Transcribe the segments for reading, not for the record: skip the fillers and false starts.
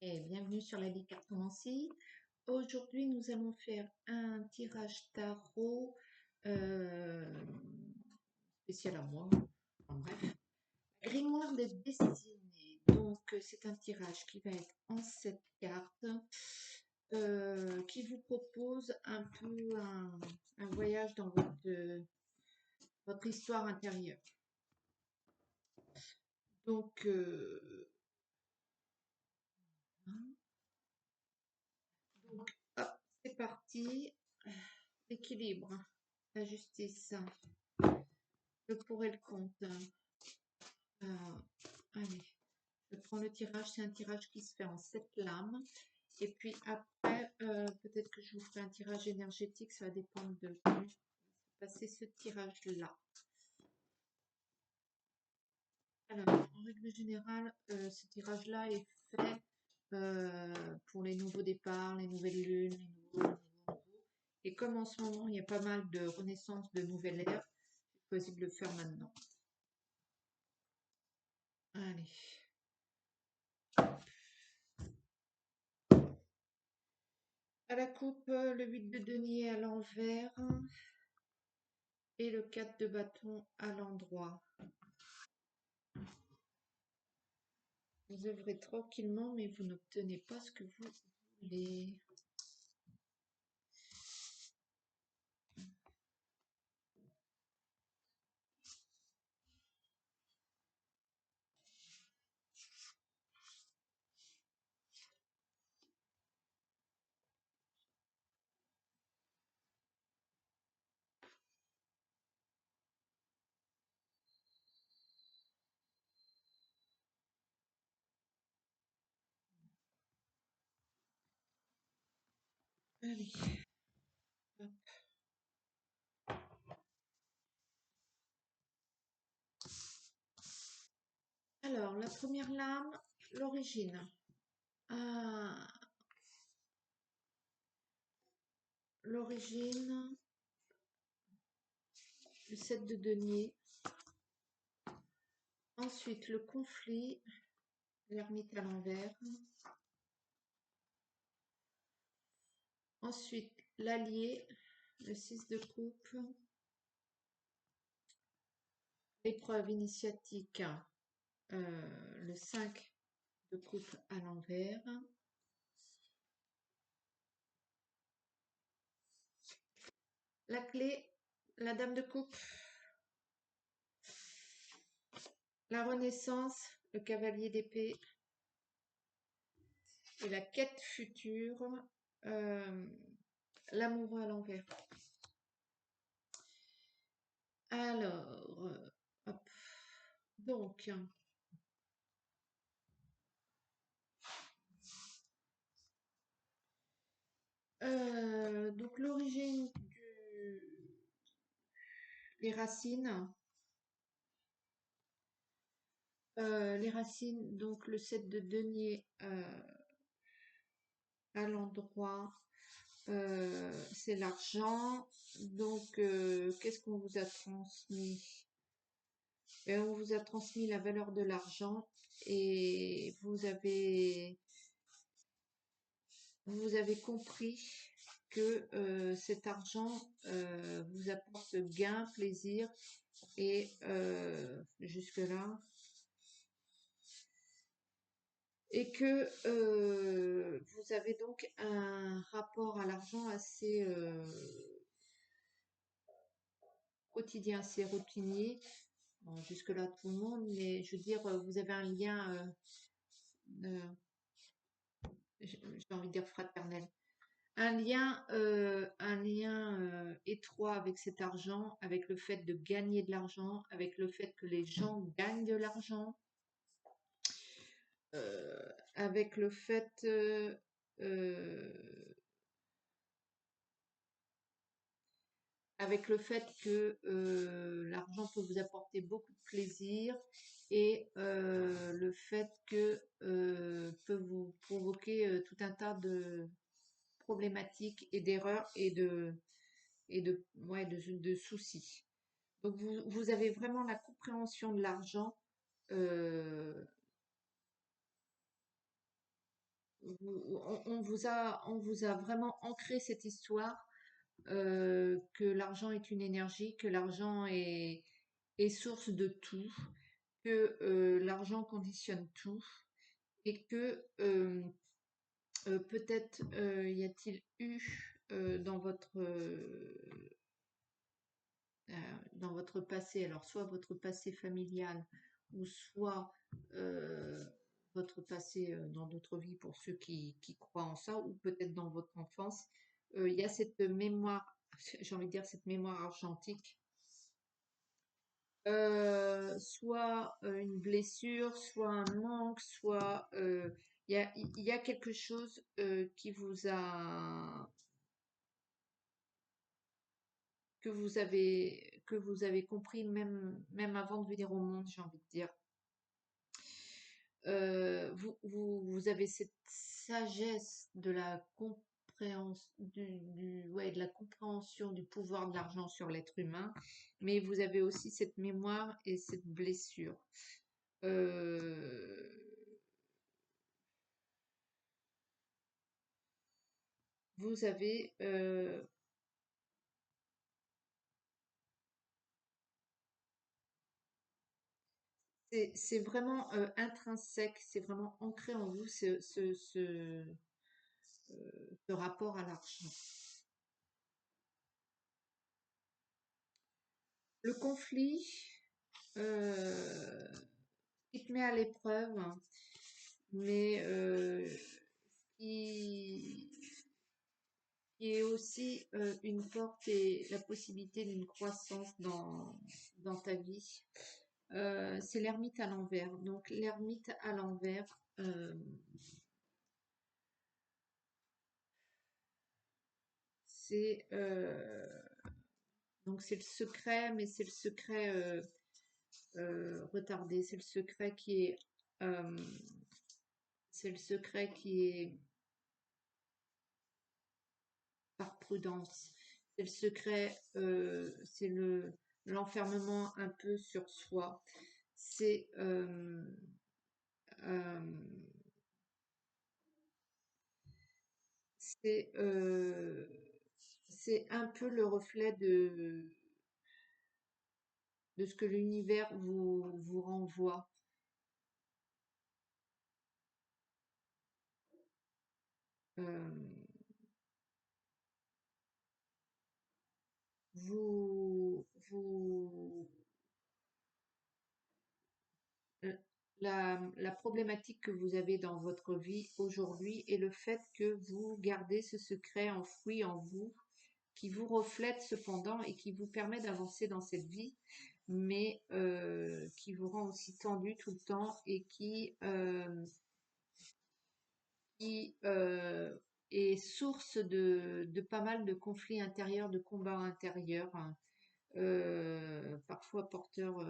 Et bienvenue sur la cartomancie. Aujourd'hui, nous allons faire un tirage tarot euh, spécial à moi. Enfin, bref, grimoire des destinées. Donc, c'est un tirage qui va être en 7 cartes, qui vous propose un peu un voyage dans votre histoire intérieure. Donc, hop, c'est parti. L'équilibre, la justice, le pour et le contre. Allez, je prends le tirage. C'est un tirage qui se fait en 7 lames. Et puis après, peut-être que je vous ferai un tirage énergétique. Ça va dépendre de comment se passer ce tirage-là. Alors, en règle générale, ce tirage-là est fait pour les nouveaux départs, les nouvelles lunes, les nouveaux. Et comme en ce moment, il y a pas mal de renaissance de nouvelles ères, j'ai choisi de le faire maintenant. Allez. À la coupe, le 8 de denier à l'envers et le 4 de bâton à l'endroit. Vous œuvrez tranquillement, mais vous n'obtenez pas ce que vous voulez. Allez. Hop. Alors, la première lame, l'origine. L'origine, le 7 de denier. Ensuite, le conflit, l'ermite à l'envers. Ensuite, l'allié, le 6 de coupe. L'épreuve initiatique, le 5 de coupe à l'envers. La clé, la dame de coupe. La renaissance, le cavalier d'épée. Et la quête future, l'amoureux à l'envers. Alors, hop. Donc l'origine les racines. Les racines, donc le 7 de denier à l'endroit, c'est l'argent. Donc, qu'est-ce qu'on vous a transmis? On vous a transmis la valeur de l'argent et vous avez compris que cet argent vous apporte gain, plaisir et jusque-là, et que vous avez donc un rapport à l'argent assez quotidien, assez routinier. Bon, jusque-là, tout le monde, mais je veux dire, vous avez un lien, j'ai envie de dire fraternel, un lien étroit avec cet argent, avec le fait de gagner de l'argent, avec le fait que les gens gagnent de l'argent, avec le fait euh, que l'argent peut vous apporter beaucoup de plaisir et le fait que peut vous provoquer tout un tas de problématiques et d'erreurs et de soucis. Donc vous avez vraiment la compréhension de l'argent euh, on vous a vraiment ancré cette histoire que l'argent est une énergie, que l'argent est source de tout, que l'argent conditionne tout et que peut-être y a-t-il eu dans votre passé, alors soit votre passé familial ou soit euh, votre passé dans d'autres vies pour ceux qui croient en ça, ou peut-être dans votre enfance, il y a cette mémoire, j'ai envie de dire cette mémoire argentique, soit une blessure, soit un manque, soit il y a quelque chose que vous avez compris même avant de venir au monde, j'ai envie de dire. Vous avez cette sagesse de la compréhension ouais, de la compréhension du pouvoir de l'argent sur l'être humain, mais vous avez aussi cette mémoire et cette blessure. Euh, vous avez c'est vraiment intrinsèque, c'est vraiment ancré en vous ce rapport à l'argent. Le conflit qui te met à l'épreuve, mais qui, qui est aussi une porte et la possibilité d'une croissance dans ta vie. C'est l'ermite à l'envers. Donc l'ermite à l'envers, c'est donc c'est le secret, mais c'est le secret retardé. Euh, c'est le secret qui est par prudence. C'est le secret, c'est l'enfermement un peu sur soi. C'est euh, c'est euh, c'est un peu le reflet de ce que l'univers vous renvoie. Euh, vous, euh, la problématique que vous avez dans votre vie aujourd'hui est le fait que vous gardez ce secret enfoui en vous, qui vous reflète cependant et qui vous permet d'avancer dans cette vie, mais qui vous rend aussi tendu tout le temps et qui est source de pas mal de conflits intérieurs, de combats intérieurs, hein, parfois porteurs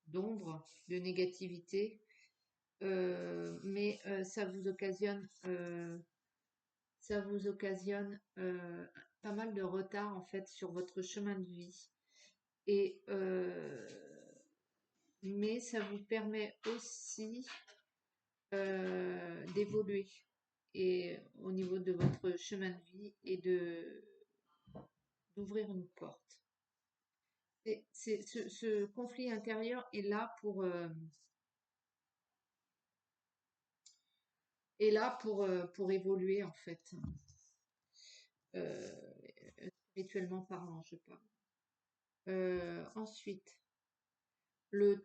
d'ombre, de négativité, mais ça vous occasionne pas mal de retard en fait sur votre chemin de vie. Et mais ça vous permet aussi d'évoluer et au niveau de votre chemin de vie et d'ouvrir une porte. Ce conflit intérieur est là pour évoluer en fait, euh, spirituellement parlant, je parle. Ensuite, la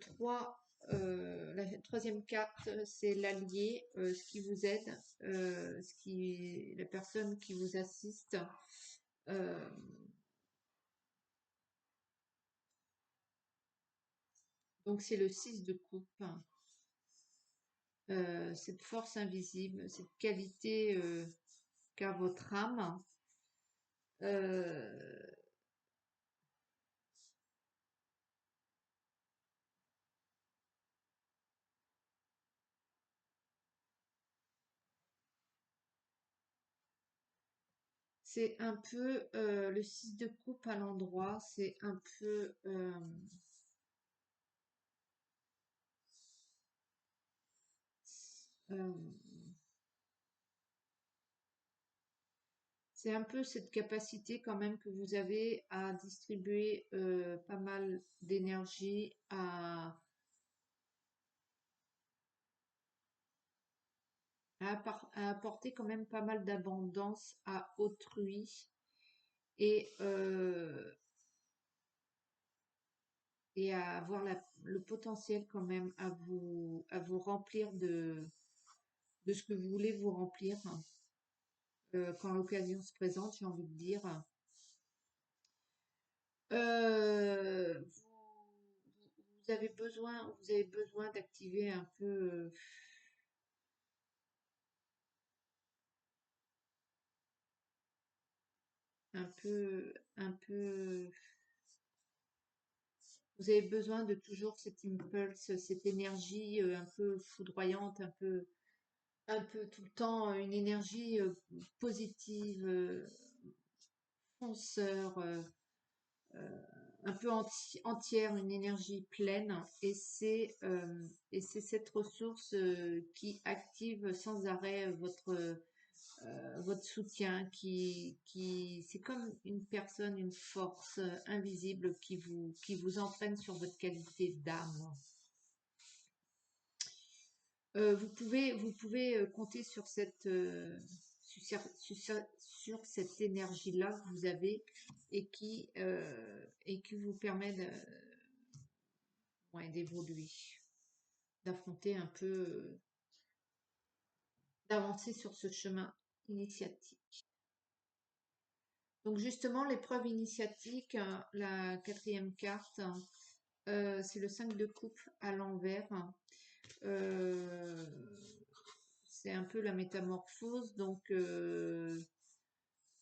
troisième carte, c'est l'allié, ce qui vous aide, la personne qui vous assiste. Euh, donc c'est le 6 de coupe, hein. Cette force invisible, cette qualité qu'a votre âme. Euh, c'est un peu le 6 de coupe à l'endroit, c'est un peu euh, C'est un peu cette capacité quand même que vous avez à distribuer pas mal d'énergie, à apporter quand même pas mal d'abondance à autrui et, euh, et à avoir le potentiel quand même à vous remplir de ce que vous voulez vous remplir quand l'occasion se présente, j'ai envie de dire. Vous avez besoin d'activer un peu, vous avez besoin de toujours cet impulse, cette énergie un peu foudroyante, un peu tout le temps, une énergie positive, fonceur, euh, un peu entière, une énergie pleine, et c'est cette ressource qui active sans arrêt votre soutien, c'est comme une personne, une force invisible qui vous entraîne sur votre qualité d'âme. Vous pouvez compter sur sur cette énergie-là que vous avez et qui vous permet ouais, d'évoluer, d'affronter un peu, d'avancer sur ce chemin initiatique. Donc justement, l'épreuve initiatique, la quatrième carte, c'est le 5 de coupe à l'envers. Euh, c'est un peu la métamorphose, donc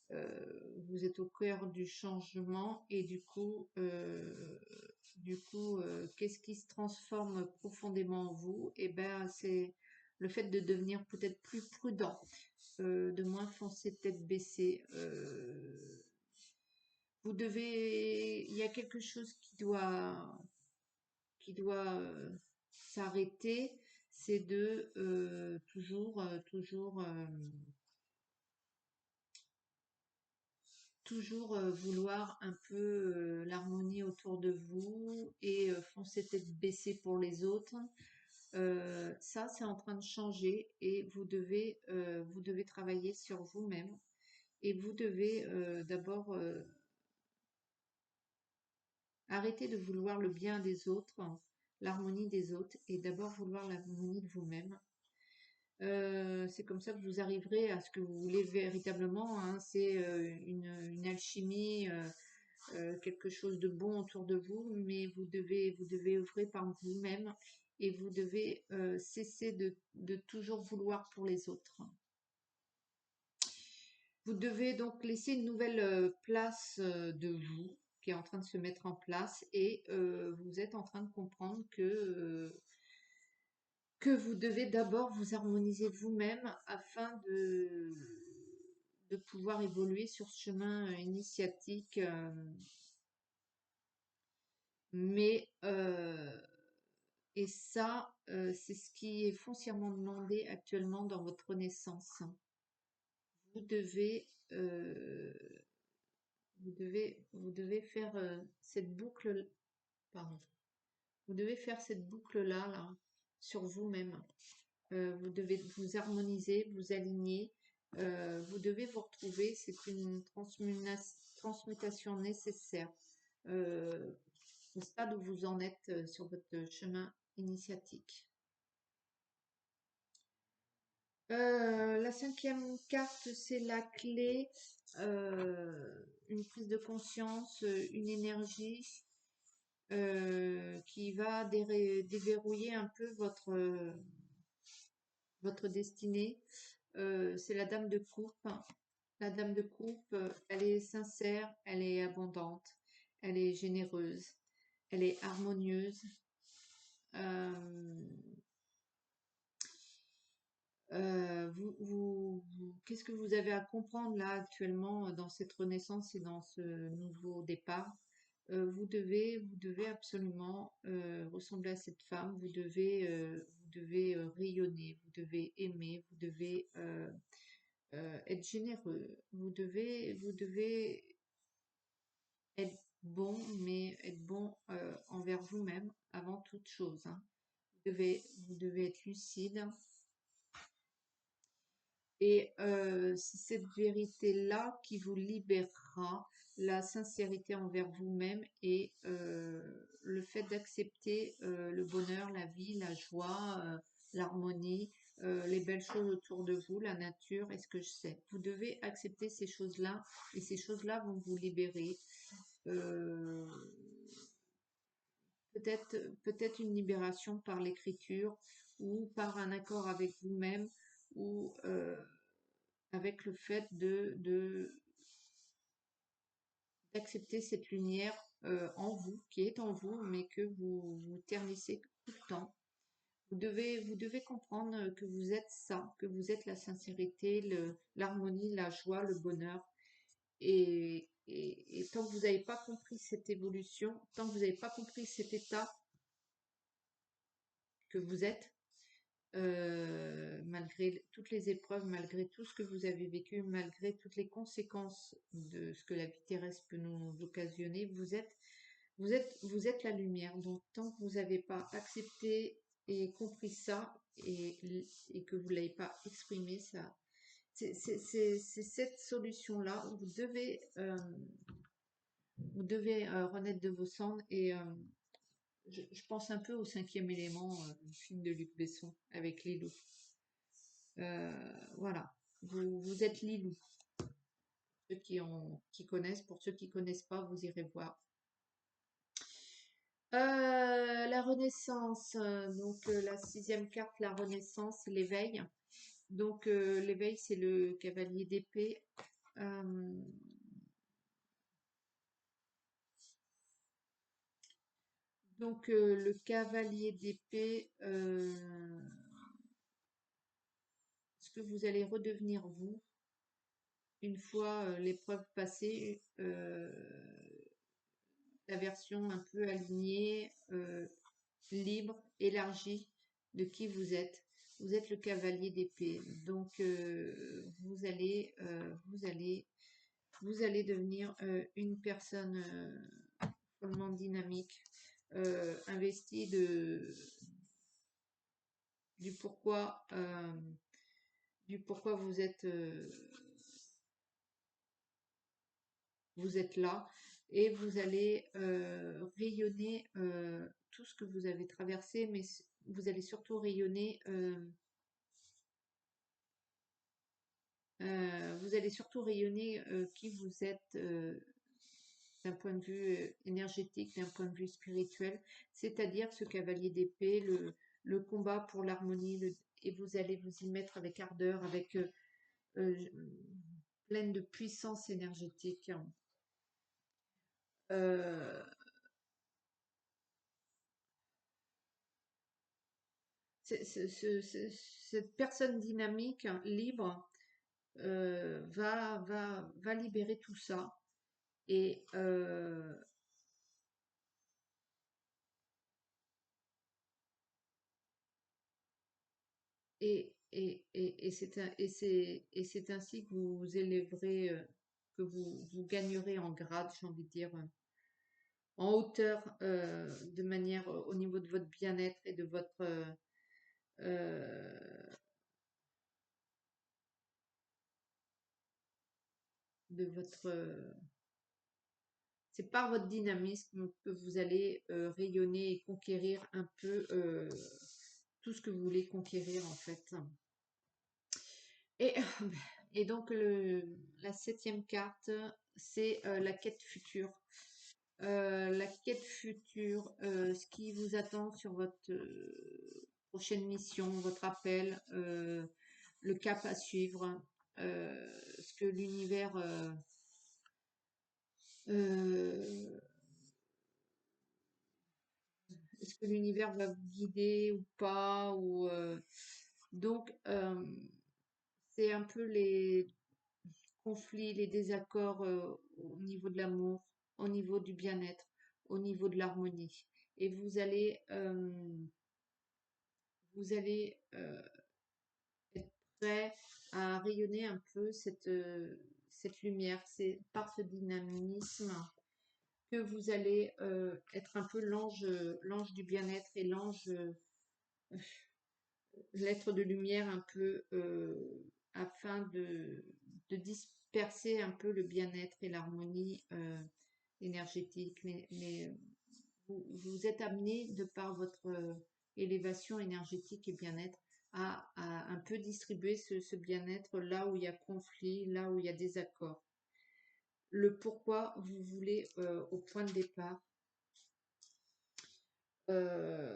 vous êtes au cœur du changement et qu'est-ce qui se transforme profondément en vous? Et ben, c'est le fait de devenir peut-être plus prudent, de moins foncer tête baissée. Il y a quelque chose qui doit s'arrêter, c'est de toujours vouloir un peu l'harmonie autour de vous et foncer tête baissée pour les autres. Ça, c'est en train de changer et vous devez travailler sur vous-même et vous devez d'abord arrêter de vouloir le bien des autres, l'harmonie des autres et d'abord vouloir l'harmonie de vous-même. C'est comme ça que vous arriverez à ce que vous voulez véritablement, hein. C'est une alchimie, quelque chose de bon autour de vous, mais vous devez œuvrer par vous-même et vous devez cesser de toujours vouloir pour les autres. Vous devez donc laisser une nouvelle place de vous qui est en train de se mettre en place et vous êtes en train de comprendre que vous devez d'abord vous harmoniser vous-même afin de pouvoir évoluer sur ce chemin initiatique. Mais et ça, c'est ce qui est foncièrement demandé actuellement dans votre naissance. Vous devez, euh, vous devez faire cette boucle, pardon, vous devez faire cette boucle-là, là, sur vous-même. Vous devez vous harmoniser, vous aligner. Vous devez vous retrouver. C'est une transmutation nécessaire euh, au stade où vous en êtes sur votre chemin initiatique. La cinquième carte, c'est la clé, une prise de conscience, une énergie qui va déverrouiller un peu votre destinée. C'est la dame de coupe. La dame de coupe, elle est sincère, elle est abondante, elle est généreuse, elle est harmonieuse. Euh, Qu'est-ce que vous avez à comprendre là actuellement dans cette renaissance et dans ce nouveau départ? Vous devez absolument ressembler à cette femme. Vous devez rayonner, vous devez aimer, être généreux. Vous devez être bon, mais être bon envers vous-même avant toute chose, hein. Vous devez être lucide. Et c'est cette vérité-là qui vous libérera, la sincérité envers vous-même et le fait d'accepter le bonheur, la vie, la joie, l'harmonie, les belles choses autour de vous, la nature et ce que je sais. Vous devez accepter ces choses-là et ces choses-là vont vous libérer. Euh, peut-être une libération par l'écriture ou par un accord avec vous-même ou avec le fait d'accepter cette lumière en vous, qui est en vous, mais que vous ternissez tout le temps. Vous devez comprendre que vous êtes ça, que vous êtes la sincérité, l'harmonie, la joie, le bonheur. Et tant que vous n'avez pas compris cette évolution, tant que vous n'avez pas compris cet état que vous êtes, malgré toutes les épreuves, malgré tout ce que vous avez vécu, malgré toutes les conséquences de ce que la vie terrestre peut nous occasionner, vous êtes la lumière. Donc, tant que vous n'avez pas accepté et compris ça et que vous ne l'avez pas exprimé, ça, c'est cette solution-là où vous devez renaître de vos cendres et je pense un peu au Cinquième élément, le film de Luc Besson avec Lilo. Voilà, vous êtes Lilou. Ceux qui connaissent, pour ceux qui connaissent pas, vous irez voir. La Renaissance, donc la sixième carte, la Renaissance, l'éveil. Donc l'éveil, c'est le cavalier d'épée. Euh, donc le cavalier d'épée, ce que vous allez redevenir vous une fois l'épreuve passée, la version un peu alignée, libre, élargie de qui vous êtes. Vous êtes le cavalier d'épée. Donc vous allez devenir une personne follement dynamique, investie du pourquoi euh, du pourquoi vous êtes là et vous allez rayonner tout ce que vous avez traversé, mais vous allez surtout rayonner qui vous êtes d'un point de vue énergétique, d'un point de vue spirituel, c'est-à-dire ce cavalier d'épée, le combat pour l'harmonie, et vous allez vous y mettre avec ardeur, avec euh, pleine de puissance énergétique. Euh, cette personne dynamique, libre, va libérer tout ça. Et, et c'est ainsi que vous vous élèverez, que vous gagnerez en grade, j'ai envie de dire, en hauteur, de manière au niveau de votre bien-être et euh, de votre, c'est par votre dynamisme que vous allez rayonner et conquérir un peu tout ce que vous voulez conquérir en fait. Et, et donc la septième carte, c'est la quête future. La quête future, ce qui vous attend sur votre prochaine mission, votre appel, le cap à suivre, ce que l'univers euh, est-ce que l'univers va vous guider ou pas ou donc c'est un peu les conflits, les désaccords au niveau de l'amour, au niveau du bien-être, au niveau de l'harmonie. Et vous allez être prêt à rayonner un peu cette lumière. C'est par ce dynamisme que vous allez être un peu l'ange du bien-être et l'être de lumière un peu afin de disperser un peu le bien-être et l'harmonie énergétique. Mais vous êtes amené, de par votre élévation énergétique et bien-être, à un peu distribuer ce bien-être là où il y a conflit, là où il y a désaccord. Le pourquoi vous voulez au point de départ.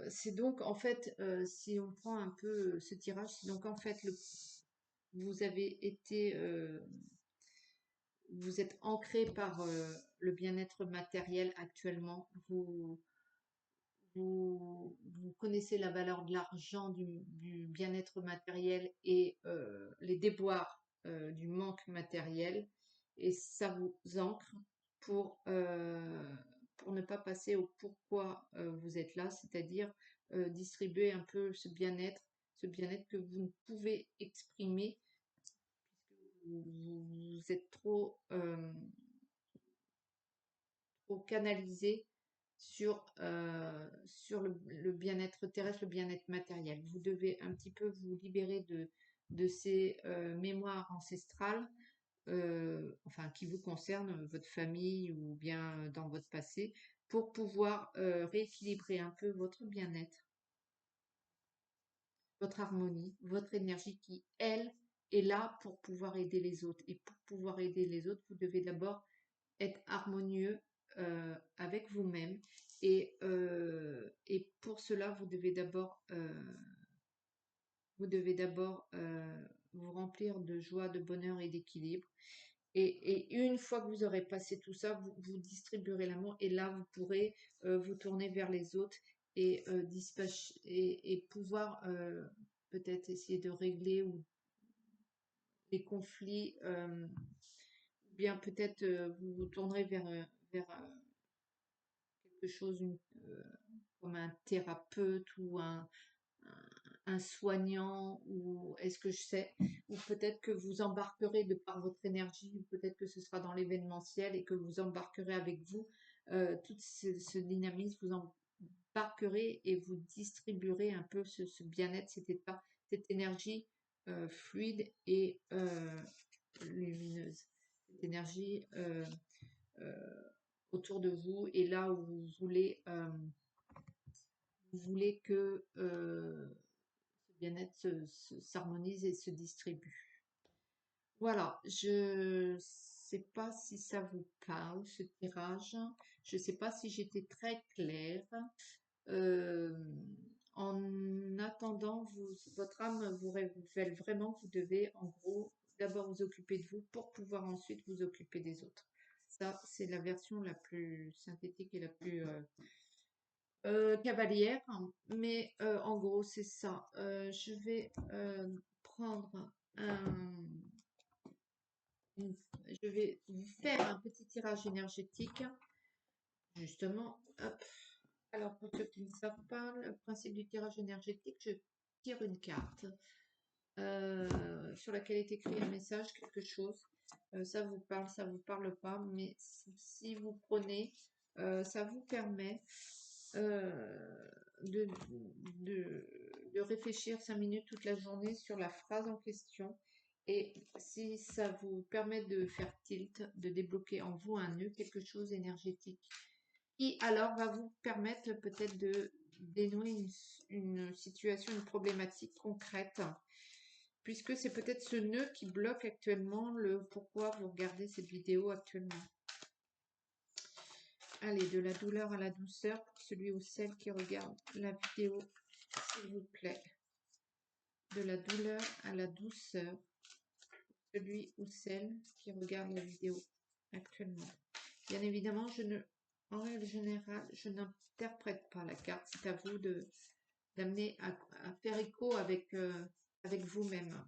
C'est donc en fait, si on prend un peu ce tirage, c'est donc en fait vous avez été, vous êtes ancré par le bien-être matériel actuellement. Vous connaissez la valeur de l'argent, du bien-être matériel et les déboires du manque matériel. Et ça vous ancre pour, euh, pour ne pas passer au pourquoi vous êtes là, c'est-à-dire distribuer un peu ce bien-être que vous ne pouvez exprimer puisque vous êtes trop canalisé sur le bien-être terrestre, le bien-être matériel. Vous devez un petit peu vous libérer de ces mémoires ancestrales, enfin qui vous concernent, votre famille ou bien dans votre passé, pour pouvoir rééquilibrer un peu votre bien-être, votre harmonie, votre énergie qui, elle, est là pour pouvoir aider les autres. Et pour pouvoir aider les autres, vous devez d'abord être harmonieux avec vous-même. Et pour cela, vous devez d'abord vous remplir de joie, de bonheur et d'équilibre. Et une fois que vous aurez passé tout ça, vous distribuerez l'amour et là, vous pourrez vous tourner vers les autres et pouvoir peut-être essayer de régler les conflits, ou bien peut-être vous vous tournerez vers quelque chose comme un thérapeute ou un soignant, ou est-ce que je sais, ou peut-être que vous embarquerez de par votre énergie, ou peut-être que ce sera dans l'événementiel et que vous embarquerez avec vous tout ce dynamisme, vous embarquerez et vous distribuerez un peu ce bien-être, cette énergie fluide et lumineuse, cette énergie euh, autour de vous et là où vous voulez que ce bien-être s'harmonise et se distribue. Voilà, je sais pas si ça vous parle, ce tirage. Je sais pas si j'étais très claire. Euh, En attendant, votre âme vous révèle vraiment que vous devez, en gros, d'abord vous occuper de vous pour pouvoir ensuite vous occuper des autres. Ça, c'est la version la plus synthétique et la plus cavalière, mais en gros, c'est ça. Je vais prendre je vais vous faire un petit tirage énergétique, justement. Hop. Alors, pour ceux qui ne savent pas, le principe du tirage énergétique, je tire une carte sur laquelle est écrit un message, quelque chose. Ça vous parle pas, mais si vous prenez, ça vous permet euh, de, de réfléchir 5 minutes toute la journée sur la phrase en question. Et si ça vous permet de faire tilt, de débloquer en vous un nœud, quelque chose énergétique, qui alors va vous permettre peut-être de dénouer une situation, une problématique concrète, puisque c'est peut-être ce nœud qui bloque actuellement le pourquoi vous regardez cette vidéo actuellement. Allez, de la douleur à la douceur pour celui ou celle qui regarde la vidéo, s'il vous plaît. De la douleur à la douceur pour celui ou celle qui regarde la vidéo actuellement. Bien évidemment, en règle générale, je n'interprète pas la carte. C'est à vous d'amener à faire écho avec vous-même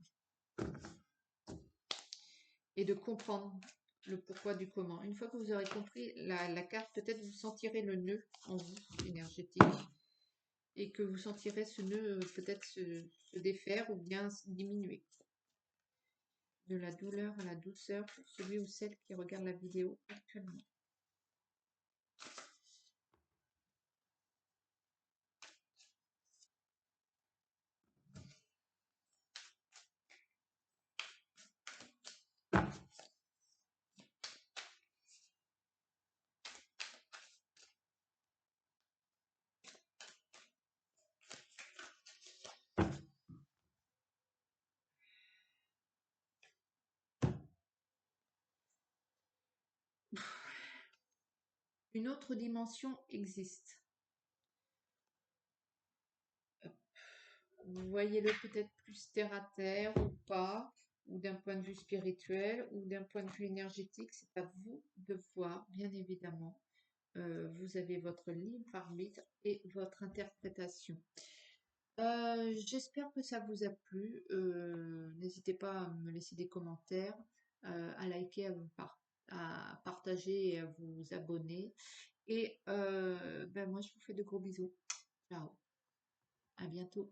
et de comprendre le pourquoi du comment. Une fois que vous aurez compris la carte, peut-être vous sentirez le nœud en vous énergétique et que vous sentirez ce nœud peut-être se défaire ou bien diminuer. de la douleur à la douceur pour celui ou celle qui regarde la vidéo actuellement. Une autre dimension existe. Vous voyez-le peut-être plus terre à terre ou pas, ou d'un point de vue spirituel, ou d'un point de vue énergétique, c'est à vous de voir, bien évidemment. Vous avez votre libre arbitre et votre interprétation. J'espère que ça vous a plu. N'hésitez pas à me laisser des commentaires, à liker, à partager et à vous abonner. Et ben moi, je vous fais de gros bisous. Ciao, à bientôt.